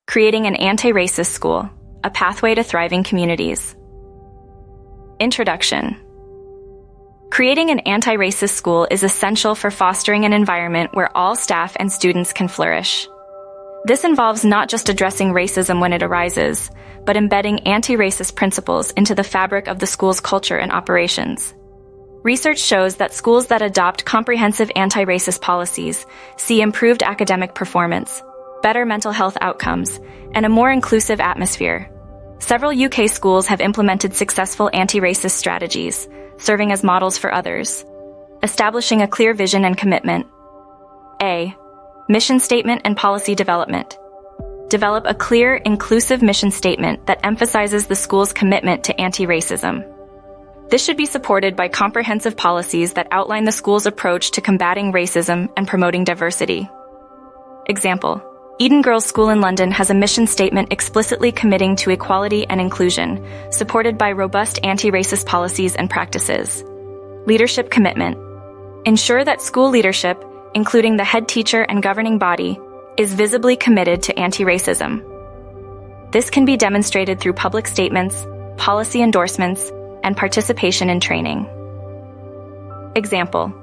Creating an anti-racist school, a pathway to thriving communities. Introduction. Creating an anti-racist school is essential for fostering an environment where all staff and students can flourish. This involves not just addressing racism when it arises, but embedding anti-racist principles into the fabric of the school's culture and operations. Research shows that schools that adopt comprehensive anti-racist policies see improved academic performance, better mental health outcomes, and a more inclusive atmosphere. Several UK schools have implemented successful anti-racist strategies, serving as models for others. Establishing a clear vision and commitment. A. Mission statement and policy development. Develop a clear, inclusive mission statement that emphasizes the school's commitment to anti-racism. This should be supported by comprehensive policies that outline the school's approach to combating racism and promoting diversity. Example: Eden Girls School in London has a mission statement explicitly committing to equality and inclusion, supported by robust anti-racist policies and practices. Leadership commitment. Ensure that school leadership, including the head teacher and governing body, is visibly committed to anti-racism. This can be demonstrated through public statements, policy endorsements, and participation in training. Example: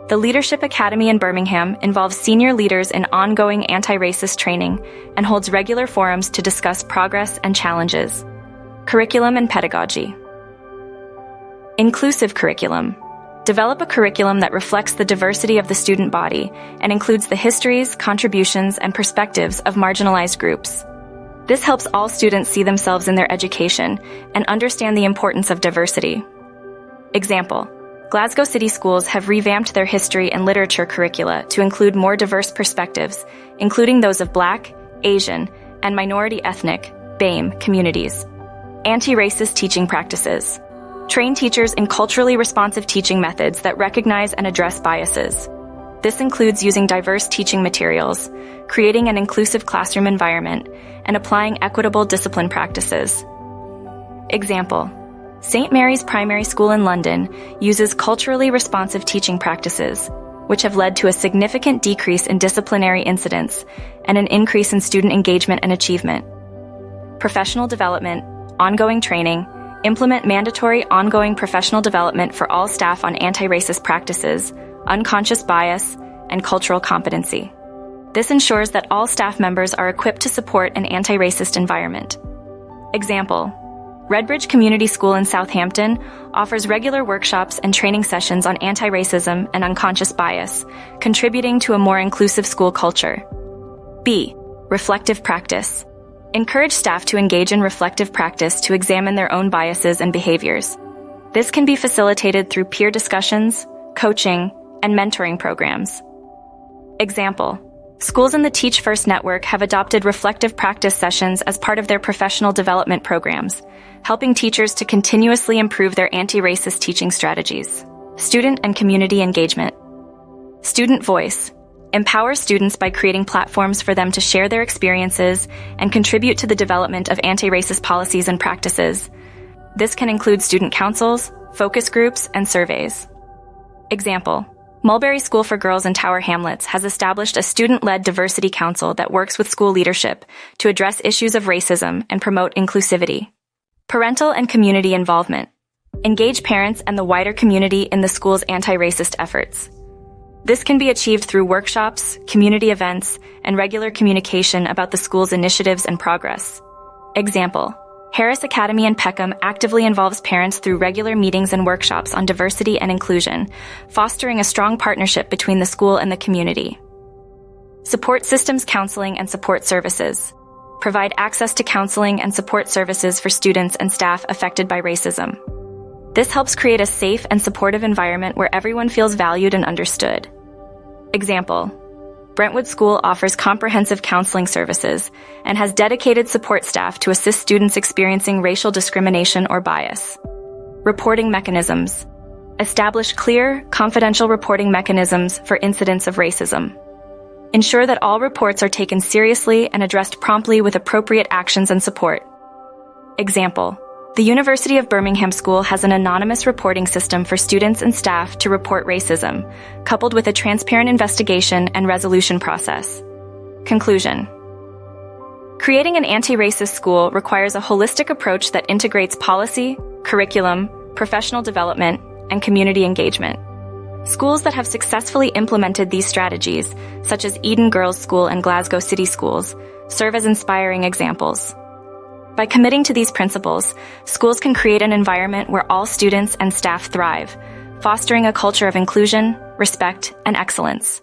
the Leadership Academy in Birmingham involves senior leaders in ongoing anti-racist training and holds regular forums to discuss progress and challenges. Curriculum and pedagogy. Inclusive curriculum. Develop a curriculum that reflects the diversity of the student body and includes the histories, contributions, and perspectives of marginalized groups. This helps all students see themselves in their education and understand the importance of diversity. Example: Glasgow City schools have revamped their history and literature curricula to include more diverse perspectives, including those of Black, Asian, and minority ethnic (BAME) communities. Anti-racist teaching practices. Train teachers in culturally responsive teaching methods that recognize and address biases. This includes using diverse teaching materials, creating an inclusive classroom environment, and applying equitable discipline practices. Example: St. Mary's Primary School in London uses culturally responsive teaching practices, which have led to a significant decrease in disciplinary incidents and an increase in student engagement and achievement. Professional development, ongoing training. Implement mandatory ongoing professional development for all staff on anti-racist practices, unconscious bias, and cultural competency. This ensures that all staff members are equipped to support an anti-racist environment. Example: Redbridge Community School in Southampton offers regular workshops and training sessions on anti-racism and unconscious bias, contributing to a more inclusive school culture. B. Reflective practice. Encourage staff to engage in reflective practice to examine their own biases and behaviors. This can be facilitated through peer discussions, coaching, and mentoring programs. Example: Schools in the Teach First network have adopted reflective practice sessions as part of their professional development programs, helping teachers to continuously improve their anti-racist teaching strategies. Student and community engagement. Student voice. Empower students by creating platforms for them to share their experiences and contribute to the development of anti-racist policies and practices. This can include student councils, focus groups, and surveys. Example: Mulberry School for Girls in Tower Hamlets has established a student-led diversity council that works with school leadership to address issues of racism and promote inclusivity. Parental and community involvement. Engage parents and the wider community in the school's anti-racist efforts. This can be achieved through workshops, community events, and regular communication about the school's initiatives and progress. Example: Harris Academy in Peckham actively involves parents through regular meetings and workshops on diversity and inclusion, fostering a strong partnership between the school and the community. Support systems counseling and support services. Provide access to counseling and support services for students and staff affected by racism. This helps create a safe and supportive environment where everyone feels valued and understood. Example: Brentwood School offers comprehensive counseling services and has dedicated support staff to assist students experiencing racial discrimination or bias. Reporting mechanisms. Establish clear, confidential reporting mechanisms for incidents of racism. Ensure that all reports are taken seriously and addressed promptly with appropriate actions and support. Example: The University of Birmingham School has an anonymous reporting system for students and staff to report racism, coupled with a transparent investigation and resolution process. Conclusion. Creating an anti-racist school requires a holistic approach that integrates policy, curriculum, professional development, and community engagement. Schools that have successfully implemented these strategies, such as Eden Girls School and Glasgow City Schools, serve as inspiring examples. By committing to these principles, schools can create an environment where all students and staff thrive, fostering a culture of inclusion, respect, and excellence.